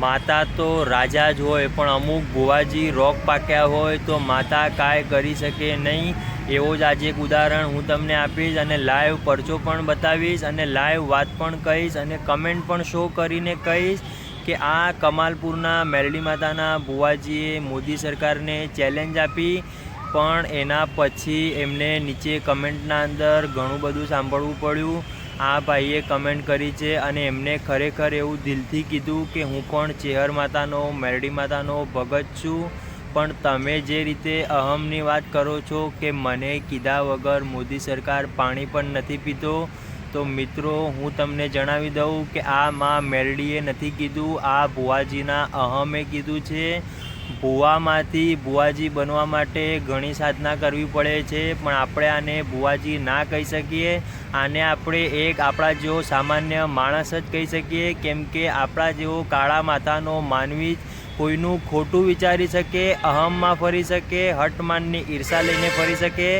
માતા તો રાજા જ હોય, પણ અમુક ભુવાજી રોગ પાક્યા હોય તો માતા કાંઈ કરી શકે નહીં. એવો જ આજે એક ઉદાહરણ હું તમને આપીશ અને લાઈવ પરચો પણ બતાવીશ અને લાઈવ વાત પણ કહીશ અને કમેન્ટ પણ શો કરીને કહીશ કે આ કમાલપુરના મેરડી માતાના ભુવાજીએ મોદી સરકારને ચેલેન્જ આપી, પણ એના પછી એમને નીચે કમેન્ટના અંદર ઘણું બધું સાંભળવું પડ્યું. આ ભાઈએ કમેન્ટ કરી છે અને એમને ખરેખર એવું દિલથી કીધું કે હું પણ ચેહર માતાનો મેરડી માતાનો ભગત છું, પણ તમે જે રીતે અહમની વાત કરો છો કે મને કીધા વગર મોદી સરકાર પાણી પણ નથી પીતો, તો મિત્રો હું તમને જણાવી દઉં કે આ માં મેરડીએ નથી કીધું, આ ભુવાજીના અહમે કીધું છે. ભુવામાંથી ભુવાજી બનવા માટે ઘણી સાધના કરવી પડે છે, પણ આપણે આને ભુવાજી ના કહી શકીએ. આને આપણે એક આપણા જેવો સામાન્ય માણસ જ કહી શકીએ, કેમ કે આપણા જેવો કાળા માથાનો માનવી જ કોઈનું ખોટું વિચારી શકે, અહમમાં ફરી શકે, હટમાનની ઈર્ષા લઈને ફરી શકે.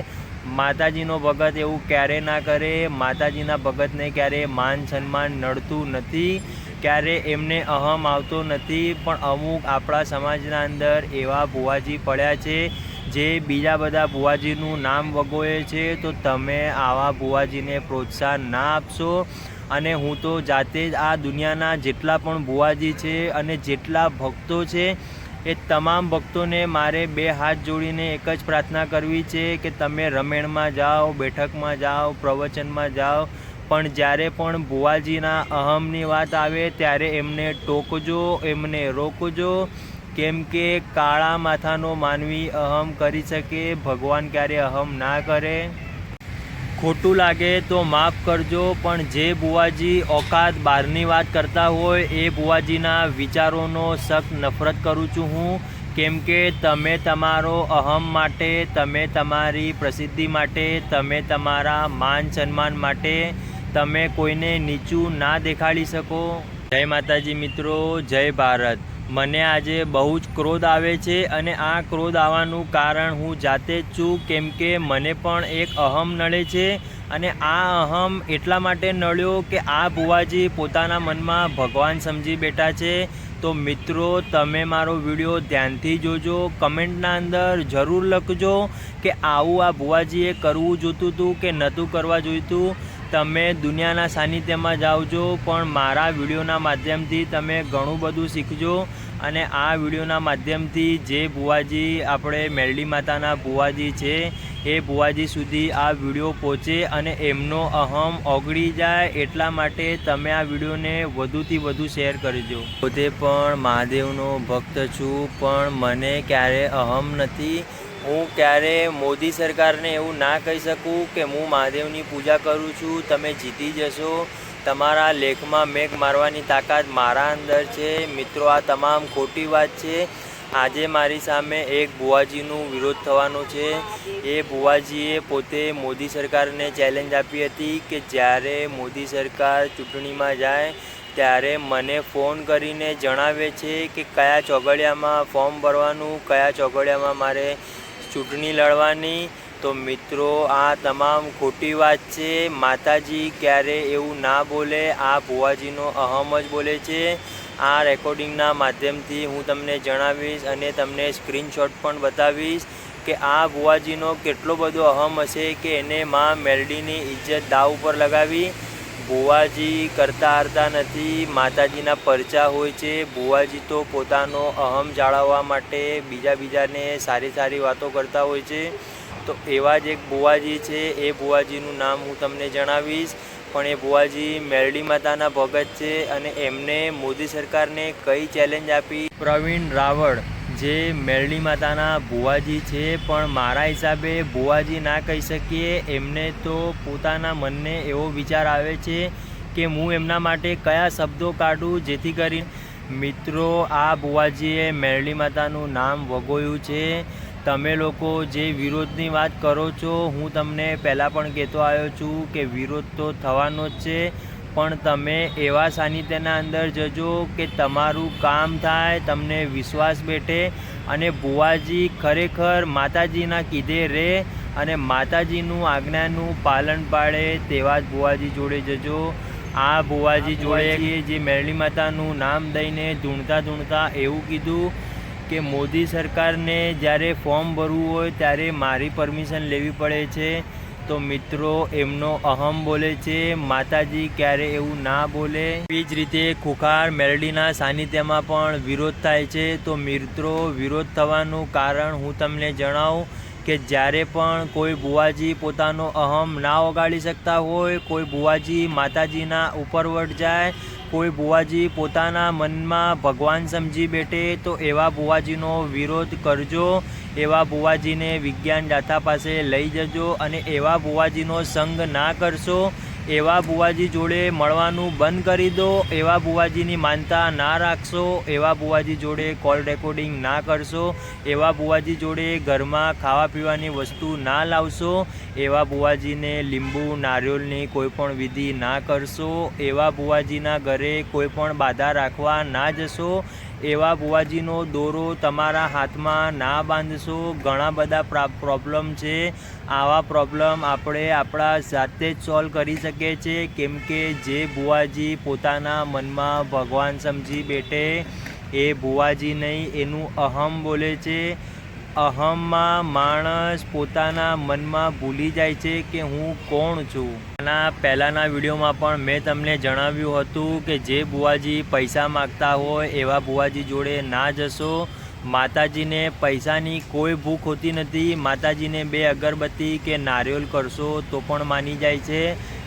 માતાજીનો ભગત એવું ક્યારે ના કરે. માતાજીના ભગતને ક્યારે માન સન્માન નડતું નથી, ક્યારે એમને અહમ આવતો નથી. પણ અમુક આપણા સમાજના અંદર એવા ભુવાજી પડ્યા છે જે બીજા બધા ભુવાજીનું નામ વગોએ છે, તો તમે આવા ભુવાજીને પ્રોત્સાહન ના આપશો. અને હું તો જાતે જ આ દુનિયાના જેટલા પણ ભુવાજી છે અને જેટલા ભક્તો છે એ તમામ ભક્તોને મારે બે હાથ જોડીને એક જ પ્રાર્થના કરવી છે કે તમે રમેણમાં જાઓ, બેઠકમાં જાઓ, પ્રવચનમાં જાઓ, પણ જ્યારે પણ ભુવાજીના અહમની વાત આવે ત્યારે એમને ટોકજો, એમને રોકજો, કેમ કે કાળા માથાનો માનવી અહમ કરી શકે, ભગવાન ક્યારે અહમ ના કરે. ખોટું લાગે તો માફ કરજો, પણ જે ભુવાજી ઓકાત બહારની વાત કરતા હોય એ ભુવાજીના વિચારોનો સખ્ત નફરત કરું છું હું, કેમ કે તમે તમારો અહમ માટે, તમે તમારી પ્રસિદ્ધિ માટે, તમે તમારા માન સન્માન માટે તમે કોઈને નીચું ના દેખાડી શકો. જય માતાજી મિત્રો, જય ભારત. મને આજે બહુ જ ક્રોધ આવે છે અને આ ક્રોધ આવવાનું કારણ હું જાતે જ છું, કેમ કે મને પણ એક અહમ નડે છે અને આ અહમ એટલા માટે નડ્યો કે આ ભુવાજી પોતાના મનમાં ભગવાન સમજી બેઠા છે. તો મિત્રો તમે મારો વિડીયો ધ્યાનથી જોજો, કમેન્ટના અંદર જરૂર લખજો કે આવું આ ભુવાજીએ કરવું જોઈતું હતું કે નહોતું કરવા જોઈતું. તમે દુનિયાના સાનિધ્યમાં જાવજો, પણ મારા વિડીયોના માધ્યમથી તમે ઘણું બધું શીખજો અને આ વિડીયોના માધ્યમથી જે ભુવાજી આપણે મેરડી માતાના ભુવાજી છે એ ભુવાજી સુધી આ વિડીયો પહોંચે અને એમનો અહમ ઓગળી જાય, એટલા માટે તમે આ વિડીયોને વધુથી વધુ શેર કરજો. પોતે પણ મહાદેવનો ભક્ત છું, પણ મને ક્યારે અહમ નથી. હું ક્યારે મોદી સરકારને એવું ના કહી શકું કે હું મહાદેવની પૂજા કરું છું, તમે જીતી જશો. તમારા લેખમાં મેઘ મારવાની તાકાત મારા અંદર છે. મિત્રો આ તમામ ખોટી વાત છે. આજે મારી સામે એક ભુવાજીનું વિરોધ થવાનો છે. એ ભુવાજીએ પોતે મોદી સરકારને ચેલેન્જ આપી હતી કે જ્યારે મોદી સરકાર ચૂંટણીમાં જાય ત્યારે મને ફોન કરીને જણાવે છે કે કયા ચોગડિયામાં ફોર્મ ભરવાનું, કયા ચોગડિયામાં મારે ચૂંટણી લડવાની. તો મિત્રો આ તમામ ખોટી વાત છે. માતાજી ક્યારે એવું ના બોલે, આ ભુવાજીનો અહમ જ બોલે છે. આ રેકોર્ડિંગના માધ્યમથી હું તમને જણાવીશ અને તમને સ્ક્રીનશોટ પણ બતાવીશ કે આ ભુવાજીનો કેટલો બધો અહમ હશે કે એને માં મેરડીની ઇજ્જત દાવ ઉપર લગાવી. ભુવાજી કરતા હારતા નથી, માતાજીના પરચા હોય છે. ભુવાજી તો પોતાનો અહમ જાળવવા માટે બીજાને સારી સારી વાતો કરતા હોય છે. તો એવા જ એક ભુવાજી છે, એ ભુવાજીનું નામ હું તમને જણાવીશ. પણ એ ભુવાજી મેરડી માતાના ભગત છે અને એમને મોદી સરકારને કઈ ચેલેન્જ આપી. પ્રવીણ રાવળ જે મેરડી માતાના ભુવાજી છે, પણ મારા હિસાબે ભુવાજી ના કહી શકીએ. એમને તો પોતાના મનને એવો વિચાર આવે છે કે હું એમના માટે કયા શબ્દો કાઢું જેથી કરીને. મિત્રો આ ભુવાજીએ મેરડી માતાનું નામ વગોયું છે. તમે લોકો જે વિરોધની વાત કરો છો, હું તમને પહેલાં પણ કહેતો આવ્યો છું કે વિરોધ તો થવાનો જ છે, પણ તમે એવા સાનિધ્યના અંદર જજો કે તમારું કામ થાય, તમને વિશ્વાસ બેઠે અને ભુવાજી ખરેખર માતાજીના કીધે રહે અને માતાજીનું આજ્ઞાનું પાલન પાડે તેવા જ ભુવાજી જોડે જજો. આ ભુવાજી જોડે જે મેરડી માતાનું નામ દઈને ધૂણતા એવું કીધું કે મોદી સરકારને જ્યારે ફોર્મ ભરવું હોય ત્યારે મારી પરમિશન લેવી પડે છે। તો મિત્રો એમનો અહમ બોલે છે, માતાજી ક્યારે એવું ના બોલે। એવી જ રીતે ખુખાર મેરડીના સાનિધ્યમાં પણ વિરોધ થાય છે। તો મિત્રો વિરોધ થવાનું કારણ હું તમને જણાવું કે જ્યારે પણ કોઈ બુવાજી પોતાનો અહમ ના ઓગાળી શકતા હોય, કોઈ બુવાજી માતાજીના ઉપરવટ જાય, કોઈ બુવાજી પોતાના મનમાં ભગવાન સમજી બેઠે, તો એવા બુવાજીનો વિરોધ કરજો। એવા બુવાજીને વિજ્ઞાન દાતા પાસે લઈ જજો અને એવા બુવાજીનો સંગ ના કરશો। એવા બુવાજી જોડે મળવાનું બંધ કરી દો। એવા બુવાજીની માનતા ના રાખશો। એવા બુવાજી જોડે કોલ રેકોર્ડિંગ ના કરશો। એવા બુવાજી જોડે ઘરમાં ખાવા પીવાની વસ્તુ ના લાવશો। એવા બુવાજીને લીંબુ નારિયેળની કોઈ પણ વિધિ ના કરશો। એવા બુવાજીના ઘરે કોઈ પણ બાધા રાખવા ના જશો। એવા બુવાજીનો દોરો તમારા હાથમાં ના બાંધશો। ઘણા બધા પ્રોબ્લેમ છે, આવા પ્રોબ્લેમ આપણે આપણા જાતે જ સોલ્વ કરી શકીએ છીએ। કેમ કે જે બુવાજી પોતાના મનમાં ભગવાન સમજી બેઠે એ બુવાજી નહીં, એનું અહમ બોલે છે। અહમમાં માણસ પોતાના મનમાં ભૂલી જાય છે કે હું કોણ છું। આના પહેલાંના વિડીયોમાં પણ મેં તમને જણાવ્યું હતું કે જે બુવાજી પૈસા માગતા હોય એવા બુવાજી જોડે ના જશો। માતાજીને પૈસાની કોઈ ભૂખ હોતી નથી। માતાજીને 2 અગરબત્તી કે નારિયેળ કરશો તો પણ માની જાય છે।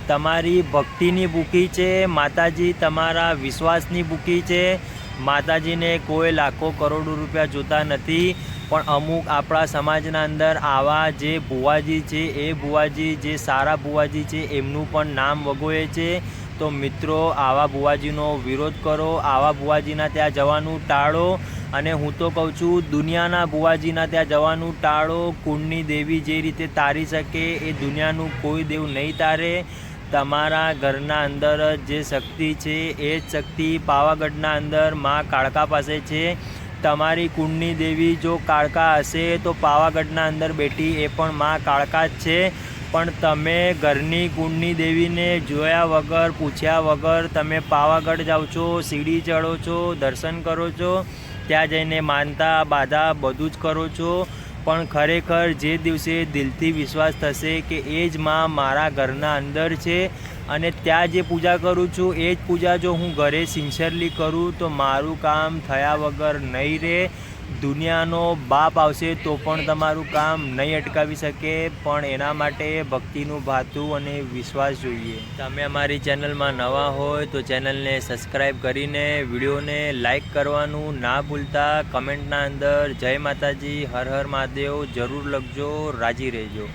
તમારી ભક્તિની ભૂખી છે માતાજી, તમારા વિશ્વાસની ભૂખી છે। માતાજીને કોઈ લાખો કરોડો રૂપિયા જોતા નથી, પણ અમુક આપણા સમાજના અંદર આવા જે બુવાજી છે એ બુવાજી જે સારા બુવાજી છે એમનું પણ નામ વગોળે છે। તો મિત્રો આવા બુવાજીનો વિરોધ કરો, આવા બુવાજીના ત્યાં જવાનું ટાળો। અને હું તો કહું છું દુનિયાના બુવાજીના ત્યાં જવાનું ટાળો। કુળની દેવી જે રીતે તારી શકે એ દુનિયાનું કોઈ દેવ નહીં તારે। તમારા ઘરના અંદર જે શક્તિ છે એ જ શક્તિ પાવાગઢના અંદર માં કાળકા પાસે છે। તમારી કુળની દેવી જો કાળકા હશે તો પાવાગઢના અંદર બેઠી એ પણ માં કાળકા જ છે। પણ તમે ઘરની કુળની દેવીને જોયા વગર, પૂછ્યા વગર તમે પાવાગઢ જાઓ છો, સીડી ચડો છો, દર્શન કરો છો, ત્યાં જઈને માનતા બાધા બધું જ કરો છો। પણ ખરેખર જે દિવસે દિલથી વિશ્વાસ થશે કે એ જ માં મારા ઘરના અંદર છે અને ત્યાં જે પૂજા કરું છું એ જ પૂજા જો હું ઘરે સિન્સિયરલી કરું તો મારું કામ થયા વગર નહીં રહે। દુનિયાનો બાપ આવશે તો પણ તમારું કામ નહીં અટકાવી શકે, પણ એના માટે ભક્તિનું ભાથું અને વિશ્વાસ જોઈએ। તમે અમારી ચેનલમાં નવા હોય તો ચેનલને સબસ્ક્રાઈબ કરીને વિડીયોને લાઈક કરવાનું ના ભૂલતા। કમેન્ટના અંદર જય માતાજી, હર હર મહાદેવ જરૂર લખજો, રાજી રહેજો।